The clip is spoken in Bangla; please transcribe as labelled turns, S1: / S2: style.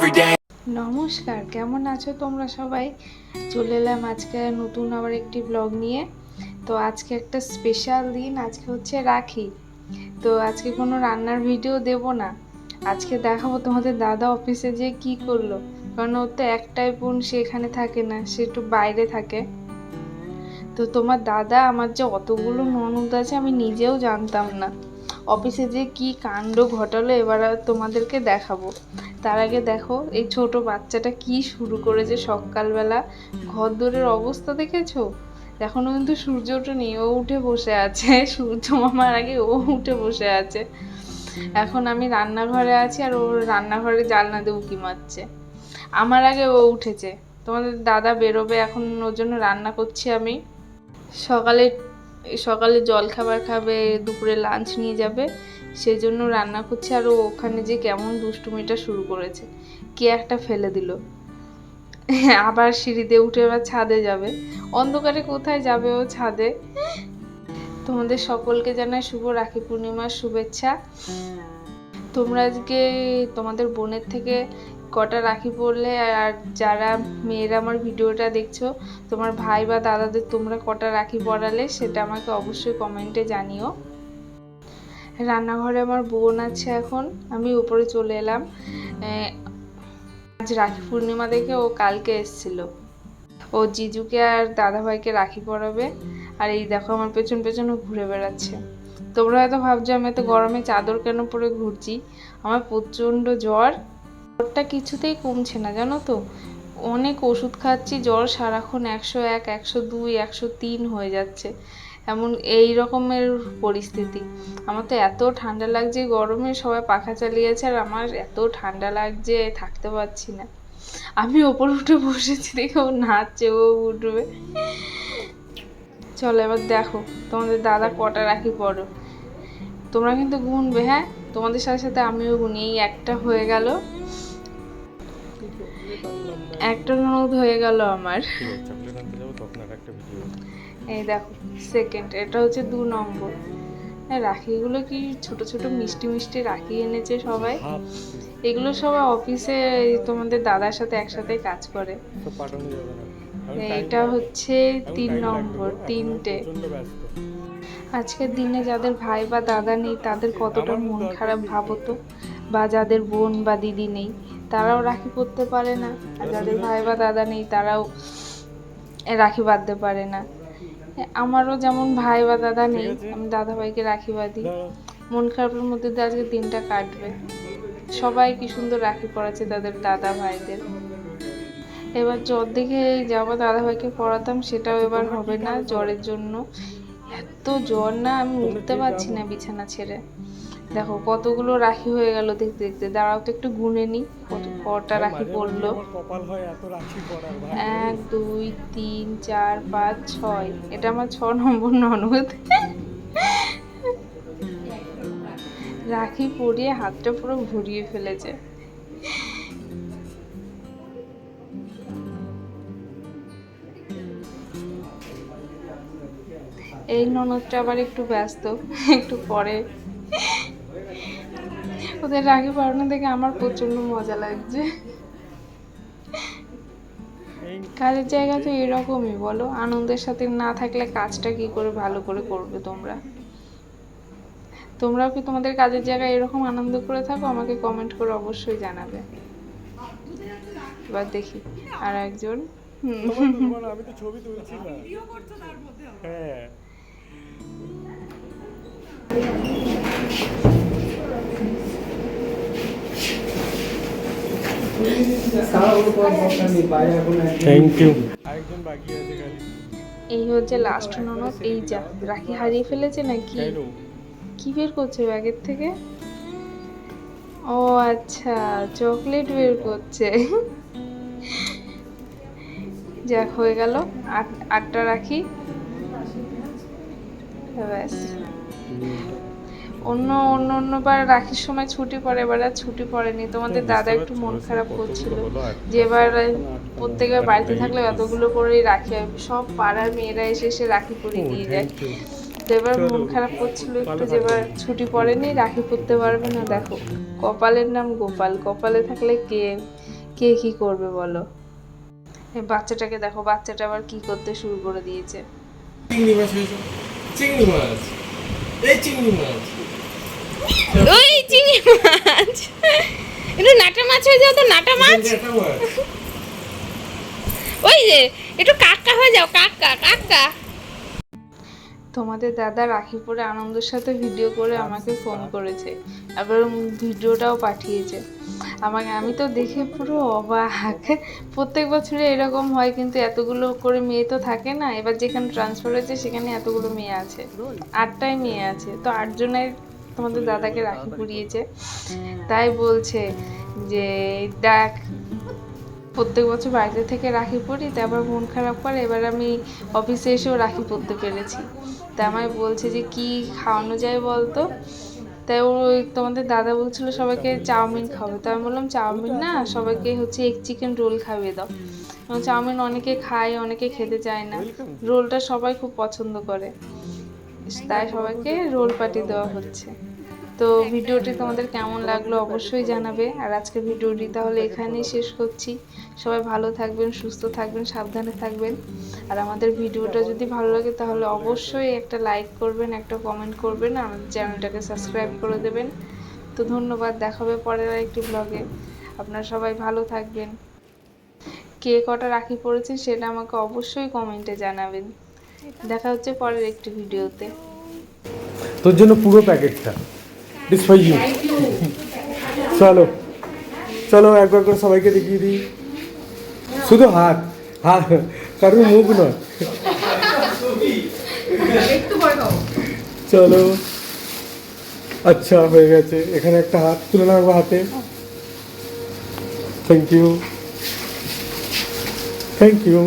S1: every day.
S2: নমস্কার, কেমন আছো তোমরা সবাই? চলে এলাম আজকে নতুন আবার একটি ব্লগ নিয়ে। তো আজকে একটা স্পেশাল দিন, আজকে হচ্ছে রাখি। তো আজকে কোনো রান্নার ভিডিও দেব না, আজকে দেখাবো তোমাদের দাদা অফিসে যে কি করলো। কারণ ওর তো একটাই বোন, সে এখানে থাকে না, সে একটু বাইরে থাকে। তো তোমার দাদা আমার যে অতগুলো ননদ আছে আমি নিজেও জানতাম না। অফিসে যে কি কাণ্ড ঘটালো এবার তোমাদেরকে দেখাবো। তার আগে দেখো এই ছোট বাচ্চাটা কি শুরু করেছে সকালবেলা। ঘরদোরের অবস্থা দেখেছো? এখনো কিন্তু সূর্য ওঠেনি, ও উঠে বসে আছে। সূর্য মামার আগে ও উঠে বসে আছে। এখন আমি রান্নাঘরে আছি আর ও রান্নাঘরে জানলা দিয়ে উঁকি মারছে। আমার আগে ও উঠেছে। তোমাদের দাদা বেরোবে, এখন ওর জন্য রান্না করছি আমি। সকালে সকালে জল খাবার খাবে, দুপুরে লাঞ্চ নিয়ে যাবে, সেই জন্য রান্না করছে। আর ও ওখানে যে কেমন দুষ্টুমিটা শুরু করেছে, কে একটা ফেলে দিল। আবার সিঁড়িতে উঠে এবার ছাদে যাবে। অন্ধকারে কোথায় যাবে ও ছাদে? তোমাদের সকলকে জানাই শুভ রাখি পূর্ণিমার শুভেচ্ছা। তোমরা আজকে তোমাদের বোনের থেকে কটা রাখি পরলে, আর যারা মেয়েরা আমার ভিডিওটা দেখছো তোমার ভাই বা দাদাদের তোমরা কটা রাখি পরালে সেটা আমাকে অবশ্যই কমেন্টে জানিও। রান্নাঘরে আমার বোন আছে, এখন আমি উপরে চলে এলাম। আজ রাখি পূর্ণিমা দেখে ও কালকে এসেছিল। ও জিজুকে আর দাদাভাইকে রাখি পরাবে। আর এই দেখো আমার পেছন পেছন ঘুরে বেড়াচ্ছে। তোমরা হয়তো ভাবছো আমি এত গরমে চাদর কেন পরে ঘুরছি। আমার প্রচণ্ড জ্বর, জ্বরটা কিছুতেই কমছে না জানো তো। অনেক ওষুধ খাচ্ছি, জ্বর সারাক্ষণ 101, 102, 103 হয়ে যাচ্ছে। এমন এই রকমের পরিস্থিতি। আমার তো এত ঠান্ডা লাগছে গরমে, সবাই পাখা চালিয়েছে আর আমার এত ঠান্ডা লাগছে, থাকতে পারছি না। আমি ওপরে উঠে বসেছি দেখে ও নাচছে, ও উঠবে। চলো এবার দেখো তোমাদের দাদা কটা রাখি পরো। তোমরা কিন্তু গুনবে, হ্যাঁ? তোমাদের সাথে সাথে আমিও গুনি। এই একটা হয়ে গেল, একটা ননদ হয়ে গেল আমার। এই দেখো সেকেন্ড, এটা হচ্ছে 2 নম্বর। রাখিগুলো কি ছোট ছোট মিষ্টি মিষ্টি রাখি এনেছে সবাই। এগুলো সবাই অফিসে তোমাদের দাদার সাথে একসাথে কাজ করে। এটা হচ্ছে 3 নম্বর, 3টে। আজকের দিনে যাদের ভাই বা দাদা নেই তাদের কতটা মন খারাপ ভাবো তো। বা যাদের বোন বা দিদি নেই তারাও রাখি পরতে পারে না, আর যাদের ভাই বা দাদা নেই তারাও রাখি বাঁধতে পারে না। আমারও যেমন ভাই বা দাদা নেই, আমি দাদা ভাইকে রাখি বাঁধি। মন খারাপের মধ্যে দিয়ে আজকে দিনটা কাটবে। সবাই কি সুন্দর রাখি পরাচ্ছে তাদের দাদা ভাইদের। এবার জ্বর দেখে যাবো দাদা ভাইকে পড়াতাম, সেটাও এবার হবে না জ্বরের জন্য। এত জ্বর না, আমি উঠতে পারছি না বিছানা ছেড়ে। দেখো কতগুলো রাখি হয়ে গেল দেখতে দেখতে। দাঁড়াও তো একটু গুনে নি কটা রাখি পড়লো। 1, 2, 3, 4, 5, 6। এটা আমার 6 নম্বর ননদ। রাখি পরিয়ে হাতটা পুরো ঘুরিয়ে ফেলেছে। এই ননদটা আবার একটু ব্যস্ত, একটু পরে। ওদের রাখি পরানো দেখে আমার প্রচন্ড মজা লাগছে। কাজের জায়গা তো এরকমই বলো, আনন্দের সাথে না থাকলে কাজটা কি করে ভালো করে করবে তোমরা? তোমরাও কি তোমাদের কাজের জায়গায় এরকম আনন্দ করে থাকো? আমাকে কমেন্ট করে অবশ্যই জানাবে। এবার দেখি আর একজন।
S3: আমি তো ছবি তুলছি না, ভিডিও করছো তার মধ্যে। হ্যাঁ থ্যাংক ইউ। আরেকজন বাকি আছে খালি।
S2: এই হচ্ছে লাস্ট ননদ। এই যা রাখি হারিয়ে ফেলেছে নাকি? কি বের করছে ব্যাগের থেকে? ও আচ্ছা, চকলেট বের করছে। যাক হয়ে গেল, 8টা রাখি। ব্যাস। অন্যবার রাখির সময় ছুটি পড়ে, এবার আর ছুটি পড়েনি। তোমাদের দাদা একটু মন খারাপ করছিল যে এবার প্রত্যেকের বাড়িতে থাকলে এতগুলো করেই রাখি হয়, সব পাড়ার মেয়েরা এসে এসে রাখি পরিয়ে দিয়ে যায়। তো এবার মন খারাপ করছিল একটু যে এবার ছুটি পড়েনি, রাখি পরতে পারবে না। দেখো কপালের নাম গোপাল, কপালে থাকলে কে কে কি করবে বলো? এই বাচ্চাটাকে দেখো, বাচ্চাটা আবার কি করতে শুরু করে দিয়েছে।
S3: চিংড়ি মাছ হয়েছে, চিংড়ি মাছ, এই চিংড়ি মাছ,
S2: ওই চিংড়ি মাছ, একটু নাটা মাছ হয়ে যাও তো, নাটা মাছ।
S3: জ্যাঠা মাছ।
S2: ওই যে একটু কাকা হয়ে যাও, কাকা কাকা। তোমাদের দাদা রাখি পরে আনন্দের সাথে ভিডিও করে আমাকে ফোন করেছে, আবার ভিডিওটাও পাঠিয়েছে আমাকে। আমি তো দেখে পুরো অবাক। প্রত্যেক বছরে এরকম হয়, কিন্তু এতগুলো করে মেয়ে তো থাকে না। এবার যেখানে ট্রান্সফার হয়েছে সেখানে এতগুলো মেয়ে আছে, 8টাই মেয়ে আছে, তো 8 জনের তোমাদের দাদাকে রাখি পরিয়েছে। তাই বলছে যে দেখ, প্রত্যেক বছর বাড়িতে থেকে রাখি পরি, তাই আবার মন খারাপ করে, এবার আমি অফিসে এসেও রাখি পরতে পেরেছি। তা আমায় বলছে যে কি খাওয়ানো যায় বলতো। তাই ওই তোমাদের দাদা বলছিল সবাইকে চাউমিন খাবে, তো আমি বললাম চাউমিন না, সবাইকে হচ্ছে এগ চিকেন রোল খাইয়ে দাও। এবং চাউমিন অনেকে খায়, অনেকে খেতে চায় না, রোলটা সবাই খুব পছন্দ করে, তাই সবাইকে রোল পাঠিয়ে দেওয়া হচ্ছে। তো ভিডিওটি তোমাদের কেমন লাগলো অবশ্যই জানাবে। আর আজকের ভিডিওটি তাহলে এখানেই শেষ করছি। সবাই ভালো থাকবেন, সুস্থ থাকবেন, সাবধানে থাকবেন। আর আমাদের ভিডিওটা যদি ভালো লাগে তাহলে অবশ্যই একটা লাইক করবেন, একটা কমেন্ট করবেন, আমাদের চ্যানেলটাকে সাবস্ক্রাইব করে দেবেন। তো ধন্যবাদ, দেখা হবে পরের একটি ব্লগে। আপনারা সবাই ভালো থাকবেন। কে কটা রাখি পড়েছেন সেটা আমাকে অবশ্যই কমেন্টে জানাবেন। দেখা হচ্ছে পরের একটি ভিডিওতে।
S3: তোর জন্য পুরো প্যাকেটটা, দিস ফর ইউ। চলো চলো একবার করে সবাইকে দেখিয়ে দিই, শুধু হাত হাত, কারোর মুখ নয়। চলো, আচ্ছা হয়ে গেছে। এখানে একটা হাত তুলে নাও হাতে। Thank you, thank you.